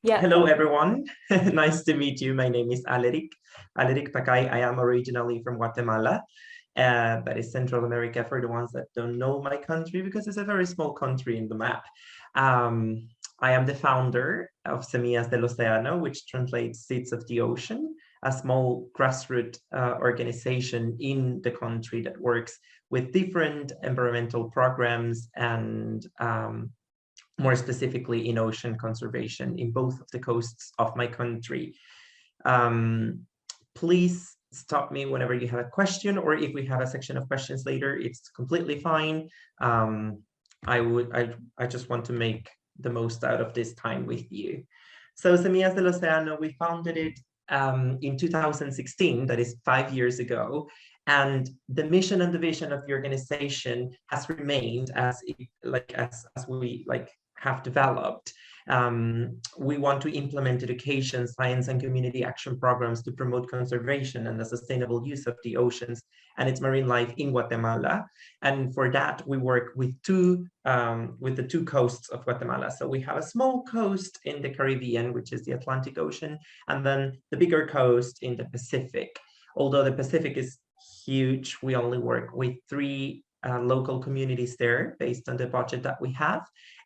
Yeah. Hello, everyone. Nice to meet you. My name is Alerick Pacay. I am originally from Guatemala, that is Central America for the ones that don't know my country, because it's a very small country in the map. I am the founder of Semillas del Oceano, which translates Seeds of the Ocean, a small grassroots organization in the country that works with different environmental programs and more specifically in ocean conservation in both of the coasts of my country. Please stop me whenever you have a question, or if we have a section of questions later, it's completely fine. I just want to make the most out of this time with you. So Semillas del Oceano, we founded it in 2016, that is 5 years ago. And the mission and the vision of the organization has remained as we have developed. We want to implement education, science, and community action programs to promote conservation and the sustainable use of the oceans and its marine life in Guatemala. And for that, we work with the two coasts of Guatemala. So we have a small coast in the Caribbean, which is the Atlantic Ocean, and then the bigger coast in the Pacific. Although the Pacific is huge, we only work with 3 local communities there based on the budget that we have.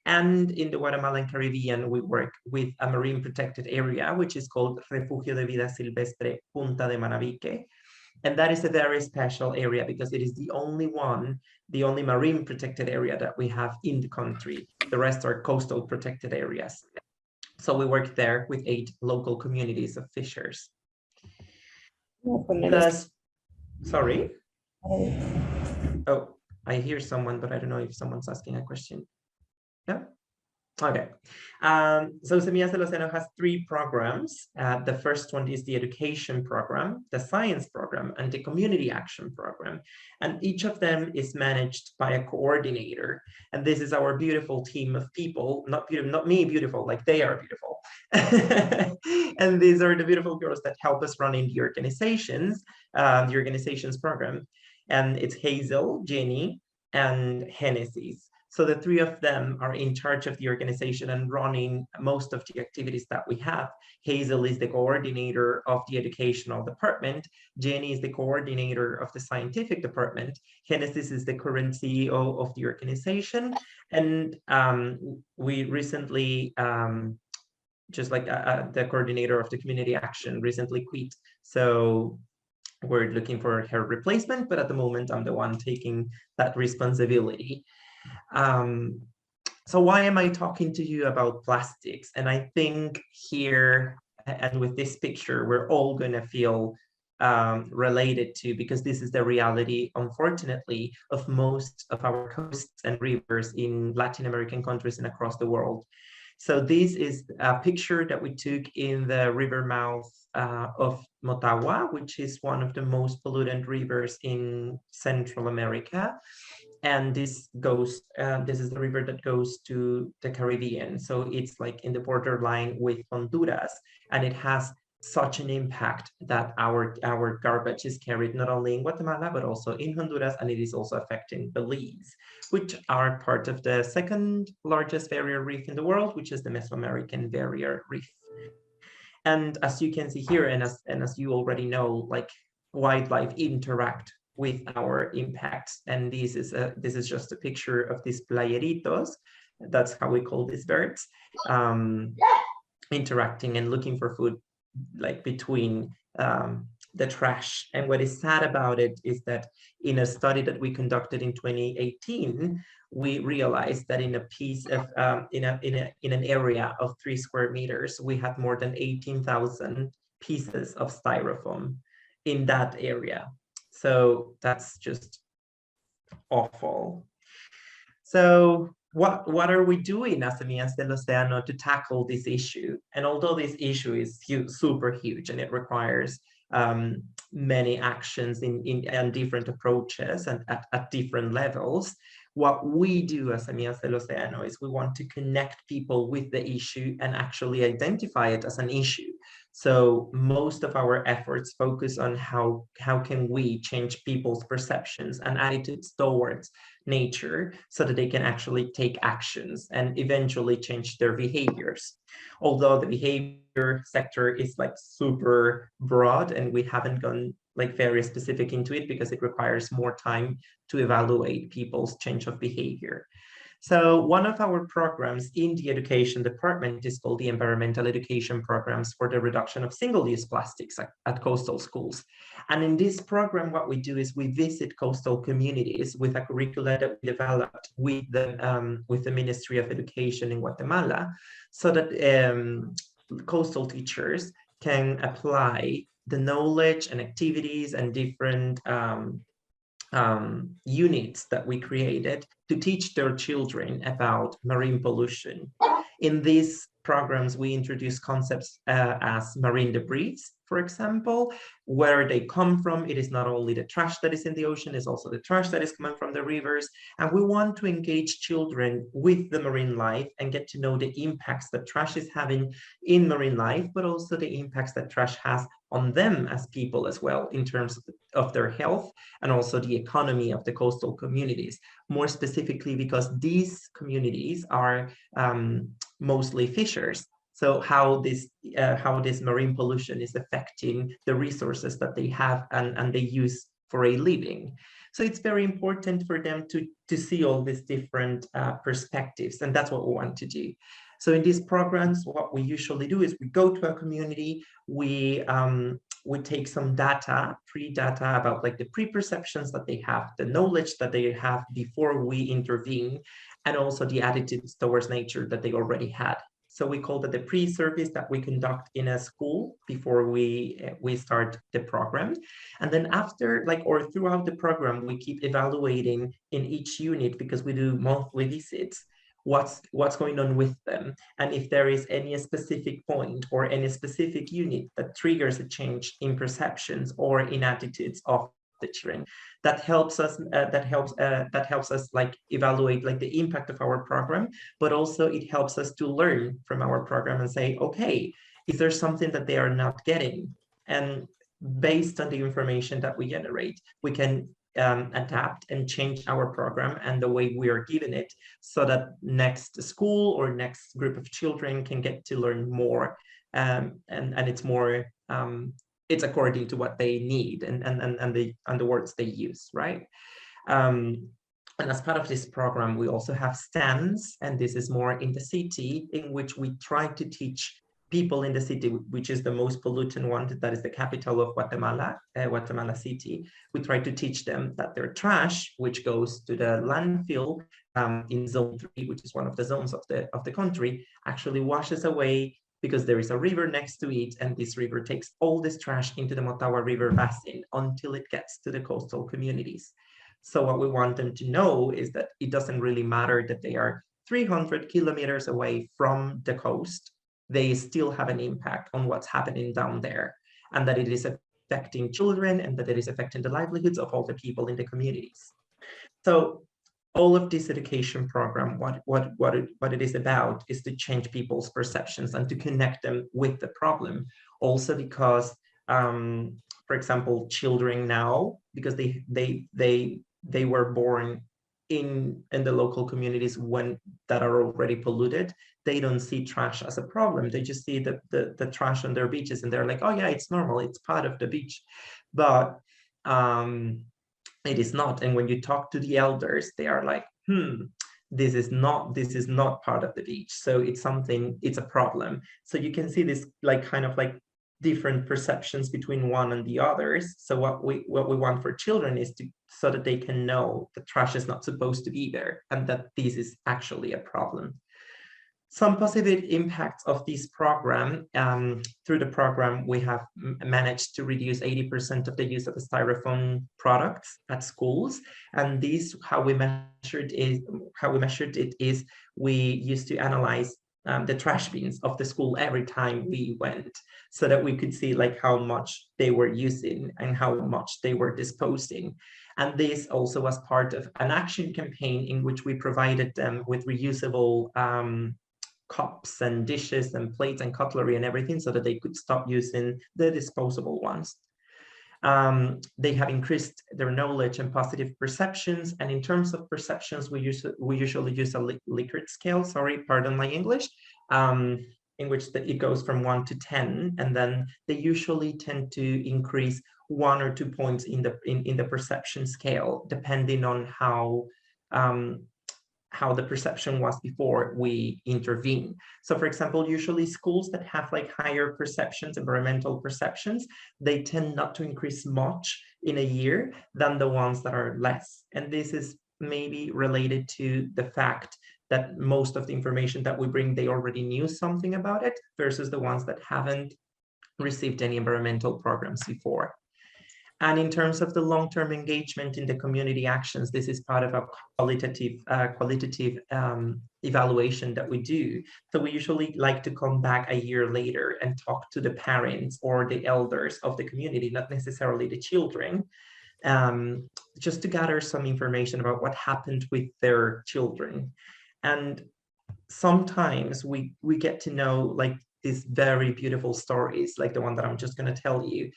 And in the Guatemalan Caribbean, we work with a marine protected area, which is called Refugio de Vida Silvestre Punta de Manabique. And that is a very special area because it is the only marine protected area that we have in the country. The rest are coastal protected areas. So we work there with 8 local communities of fishers. Sorry? Oh, I hear someone, but I don't know if someone's asking a question. Yeah. Okay. So Semillas del Oceano has 3 programs. The first one is the education program, the science program, and the community action program. And each of them is managed by a coordinator. And this is our beautiful team of people, not me beautiful, like they are beautiful. And these are the beautiful girls that help us run in the organization's program. And it's Hazel, Jenny, and Genesis. So the 3 of them are in charge of the organization and running most of the activities that we have. Hazel is the coordinator of the educational department. Jenny is the coordinator of the scientific department. Genesis is the current CEO of the organization. And we recently, the coordinator of the community action recently quit. So we're looking for her replacement, but at the moment, I'm the one taking that responsibility. So why am I talking to you about plastics? And I think here and with this picture, we're all going to feel related to, because this is the reality, unfortunately, of most of our coasts and rivers in Latin American countries and across the world. So this is a picture that we took in the river mouth of Motagua, which is one of the most polluted rivers in Central America. And this is the river that goes to the Caribbean. So it's like in the borderline with Honduras, and it has such an impact that our garbage is carried not only in Guatemala, but also in Honduras, and it is also affecting Belize, which are part of the 2nd largest barrier reef in the world, which is the Mesoamerican Barrier Reef. And as you can see here, and as you already know, like wildlife interact with our impacts. And this is just a picture of these playeritos. That's how we call these birds, interacting and looking for food, like between the trash. And what is sad about it is that in a study that we conducted in 2018, we realized that in a piece of in an area of 3 square meters, we had more than 18,000 pieces of styrofoam in that area. So that's just awful. So what are we doing as Semillas del Oceano to tackle this issue? And although this issue is super huge and it requires many actions and different approaches and at different levels, what we do as Semillas del Oceano is we want to connect people with the issue and actually identify it as an issue. So most of our efforts focus on how can we change people's perceptions and attitudes towards nature so that they can actually take actions and eventually change their behaviors. Although the behavior sector is like super broad and we haven't gone like very specific into it because it requires more time to evaluate people's change of behavior. So one of our programs in the education department is called the Environmental Education Programs for the Reduction of Single-Use Plastics at coastal schools. And in this program, what we do is we visit coastal communities with a curricula that we developed with the Ministry of Education in Guatemala, so that coastal teachers can apply the knowledge and activities and different units that we created to teach their children about marine pollution. In these programs, we introduce concepts as marine debris, for example, where they come from. It is not only the trash that is in the ocean, it's also the trash that is coming from the rivers. And we want to engage children with the marine life and get to know the impacts that trash is having in marine life, but also the impacts that trash has on them as people as well, in terms of their health and also the economy of the coastal communities. More specifically, because these communities are mostly fishers. So how this marine pollution is affecting the resources that they have and they use for a living. So it's very important for them to see all these different perspectives, and that's what we want to do. So in these programs, what we usually do is we go to a community, we take some data, pre-data about like the pre-perceptions that they have, the knowledge that they have before we intervene, and also the attitudes towards nature that they already had. So we call that the pre-service that we conduct in a school before we start the program. And then after, like, or throughout the program, we keep evaluating in each unit, because we do monthly visits, what's going on with them, and if there is any specific point or any specific unit that triggers a change in perceptions or in attitudes of the children. That helps us like evaluate like the impact of our program, but also it helps us to learn from our program and say, okay, is there something that they are not getting? And based on the information that we generate, we can adapt and change our program and the way we are giving it, so that next school or next group of children can get to learn more, and it's more it's according to what they need and the words they use, right? And as part of this program, we also have stands, and this is more in the city, in which we try to teach people in the city, which is the most pollutant one, that is the capital of Guatemala, Guatemala City. We try to teach them that their trash, which goes to the landfill in zone 3, which is one of the zones of the country, actually washes away, because there is a river next to it, and this river takes all this trash into the Motagua River basin until it gets to the coastal communities. So what we want them to know is that it doesn't really matter that they are 300 kilometers away from the coast, they still have an impact on what's happening down there, and that it is affecting children, and that it is affecting the livelihoods of all the people in the communities. So all of this education program, what it is about is to change people's perceptions and to connect them with the problem. Also because, for example, children now, because they were born in the local communities that are already polluted, they don't see trash as a problem. They just see the trash on their beaches, and they're like, oh yeah, it's normal, it's part of the beach. But it is not. And when you talk to the elders, they are like, this is not part of the beach. So it's a problem. So you can see this like kind of like different perceptions between one and the others. So what we want for children is so that they can know that trash is not supposed to be there, and that this is actually a problem. Some positive impacts of this program. Through the program, we have managed to reduce 80% of the use of styrofoam products at schools. And this, how we measured it is we used to analyze the trash bins of the school every time we went, so that we could see like how much they were using and how much they were disposing. And this also was part of an action campaign in which we provided them with reusable cups and dishes and plates and cutlery and everything so that they could stop using the disposable ones. They have increased their knowledge and positive perceptions. And in terms of perceptions, we usually use a Likert scale, sorry, pardon my English, in which it goes from 1 to 10. And then they usually tend to increase 1 or 2 points in the perception scale, depending on how the perception was before we intervene. So for example, usually schools that have like higher perceptions, environmental perceptions, they tend not to increase much in a year than the ones that are less. And this is maybe related to the fact that most of the information that we bring, they already knew something about it, versus the ones that haven't received any environmental programs before. And in terms of the long-term engagement in the community actions, this is part of a qualitative evaluation that we do. So we usually like to come back a year later and talk to the parents or the elders of the community, not necessarily the children, just to gather some information about what happened with their children. And sometimes we get to know like these very beautiful stories, like the one that I'm just going to tell you.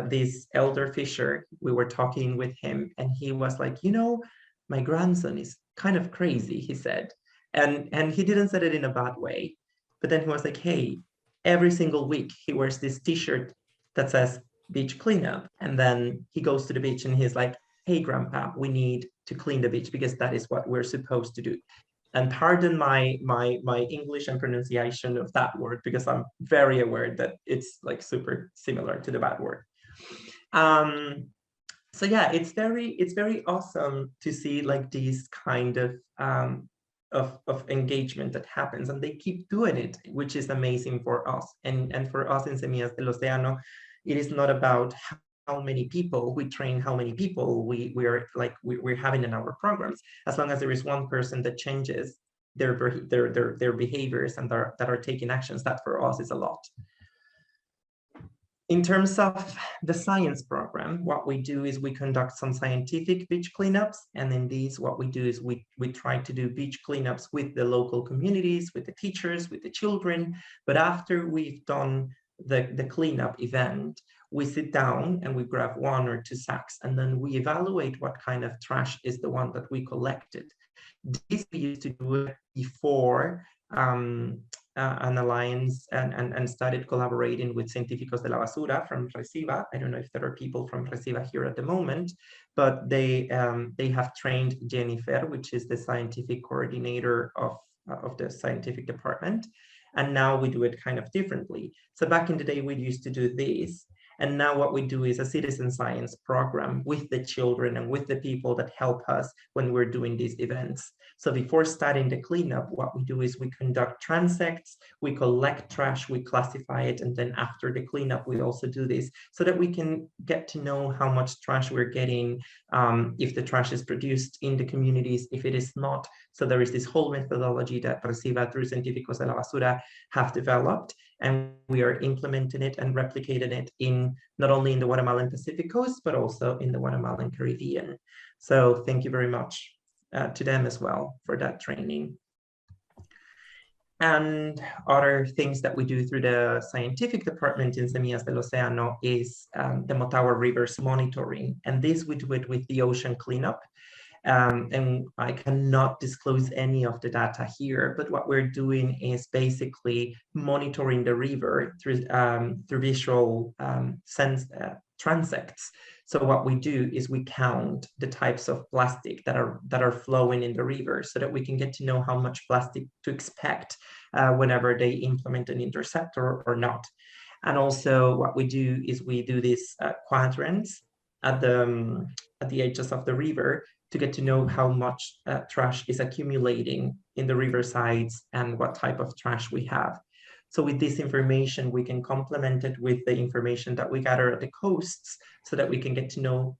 This elder fisher, we were talking with him, and he was like, you know, my grandson is kind of crazy, he said. And he didn't say it in a bad way. But then he was like, hey, every single week he wears this t-shirt that says beach cleanup. And then he goes to the beach and he's like, hey, grandpa, we need to clean the beach because that is what we're supposed to do. And pardon my English and pronunciation of that word, because I'm very aware that it's like super similar to the bad word. So yeah, it's very awesome to see like these kind of engagement that happens, and they keep doing it, which is amazing for us. And for us in Semillas del Oceano, it is not about how many people we train, how many people we're having in our programs. As long as there is one person that changes their behaviors and that are taking actions, that for us is a lot. In terms of the science program, what we do is we conduct some scientific beach cleanups. And in these, what we do is we try to do beach cleanups with the local communities, with the teachers, with the children. But after we've done the cleanup event, we sit down and we grab 1 or 2 sacks, and then we evaluate what kind of trash is the one that we collected. This we used to do it before an alliance and started collaborating with Científicos de la Basura from Reciba. I don't know if there are people from Reciba here at the moment, but they have trained Jennifer, which is the scientific coordinator of the scientific department. And now we do it kind of differently. So back in the day, we used to do this. And now what we do is a citizen science program with the children and with the people that help us when we're doing these events. So before starting the cleanup, what we do is we conduct transects, we collect trash, we classify it, and then after the cleanup, we also do this so that we can get to know how much trash we're getting, if the trash is produced in the communities, if it is not. So there is this whole methodology that Reciba through Científicos de la Basura have developed, and we are implementing it and replicating it in not only in the Guatemalan Pacific coast, but also in the Guatemalan Caribbean. So thank you very much to them as well for that training. And other things that we do through the scientific department in Semillas del Oceano is the Motagua Rivers monitoring. And this we do it with the ocean cleanup. And I cannot disclose any of the data here, but what we're doing is basically monitoring the river through visual transects. So what we do is we count the types of plastic that are flowing in the river so that we can get to know how much plastic to expect whenever they implement an interceptor or not. And also what we do is we do these quadrants at the edges of the river to get to know how much trash is accumulating in the river sides and what type of trash we have. So with this information, we can complement it with the information that we gather at the coasts so that we can get to know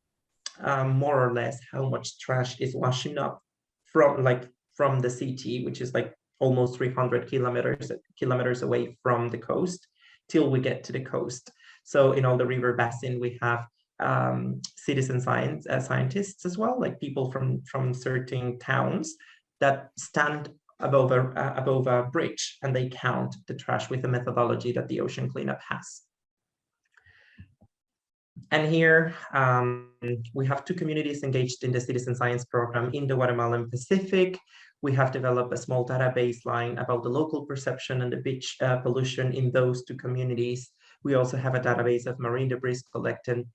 more or less how much trash is washing up from the CT, which is like almost 300 kilometers away from the coast till we get to the coast. So in all the river basin, we have citizen scientists as well, like people from certain towns that stand above a bridge, and they count the trash with the methodology that the ocean cleanup has. And here we have 2 communities engaged in the citizen science program in the Guatemalan Pacific. We have developed a small database line about the local perception and the beach pollution in those 2 communities. We also have a database of marine debris collected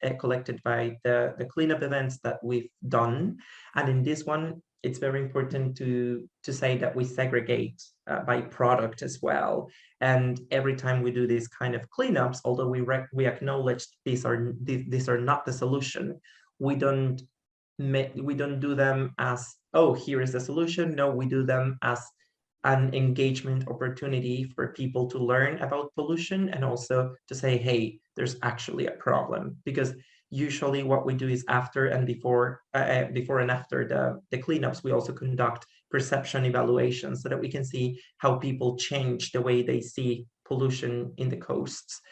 by the cleanup events that we've done. And in this one, it's very important to say that we segregate by product as well. And every time we do these kind of cleanups, although we acknowledge these are not the solution, we don't do them as, oh, here is the solution. No, we do them as an engagement opportunity for people to learn about pollution, and also to say, hey, there's actually a problem. Because usually what we do is after and before and after the cleanups, we also conduct perception evaluations so that we can see how people change the way they see pollution in the coasts.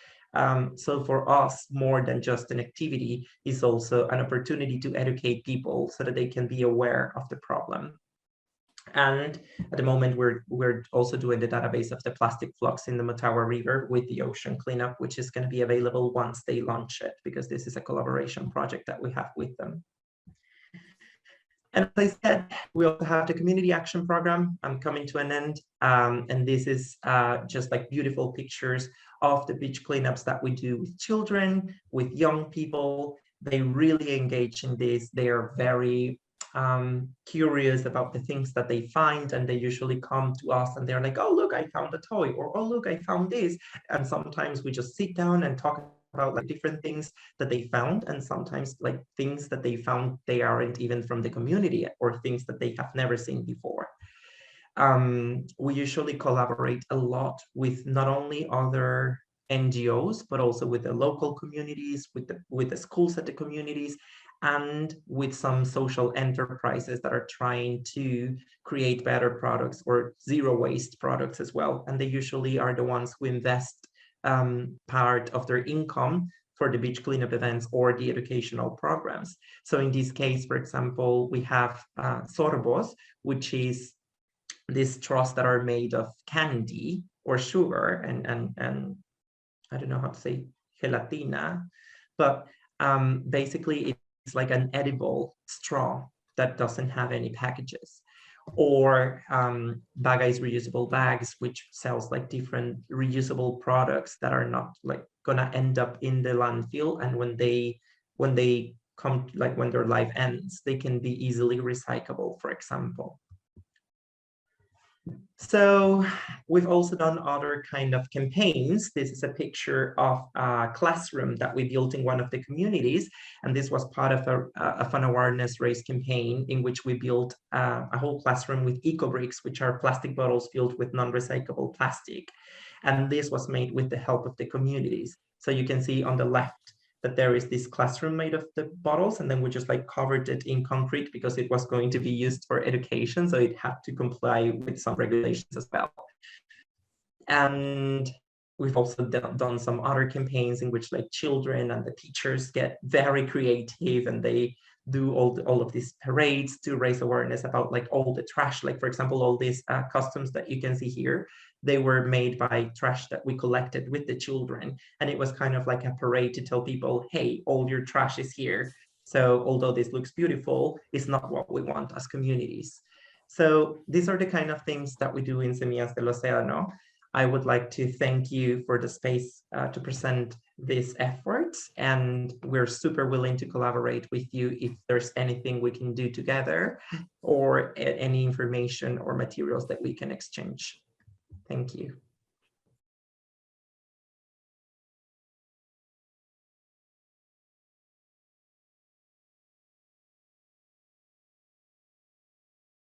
So for us, more than just an activity, is also an opportunity to educate people so that they can be aware of the problem. And at the moment, we're also doing the database of the plastic flux in the Motagua River with the ocean cleanup, which is going to be available once they launch it, because this is a collaboration project that we have with them. And as I said, we also have the community action program. I'm coming to an end. And this is just like beautiful pictures of the beach cleanups that we do with children, with young people. They really engage in this. They are very curious about the things that they find, and they usually come to us and they're like, oh, look, I found a toy, or oh, look, I found this. And sometimes we just sit down and talk about like different things that they found, and sometimes like things that they found they aren't even from the community, or things that they have never seen before. We usually collaborate a lot with not only other NGOs, but also with the local communities, with the schools at the communities, and with some social enterprises that are trying to create better products or zero waste products as well. And they usually are the ones who invest part of their income for the beach cleanup events or the educational programs. So in this case, for example, we have sorbos, which is these straws that are made of candy or sugar and I don't know how to say gelatina, but basically it's like an edible straw that doesn't have any packages. Or Pacay's reusable bags, which sells like different reusable products that are not like gonna end up in the landfill, and when they come, like when their life ends, they can be easily recyclable, for example. So we've also done other kind of campaigns. This is a picture of a classroom that we built in one of the communities. And this was part of an awareness raise campaign in which we built a whole classroom with eco bricks, which are plastic bottles filled with non-recyclable plastic. And this was made with the help of the communities. So you can see on the left that there is this classroom made of the bottles, and then we just like covered it in concrete because it was going to be used for education, so it had to comply with some regulations as well. And we've also done some other campaigns in which like children and the teachers get very creative, and they do all of these parades to raise awareness about like all the trash. Like, for example, all these costumes that you can see here, they were made by trash that we collected with the children. And it was kind of like a parade to tell people, hey, all your trash is here. So although this looks beautiful, it's not what we want as communities. So these are the kind of things that we do in Semillas del Oceano. I would like to thank you for the space to present this effort, and we're super willing to collaborate with you if there's anything we can do together, or any information or materials that we can exchange. Thank you.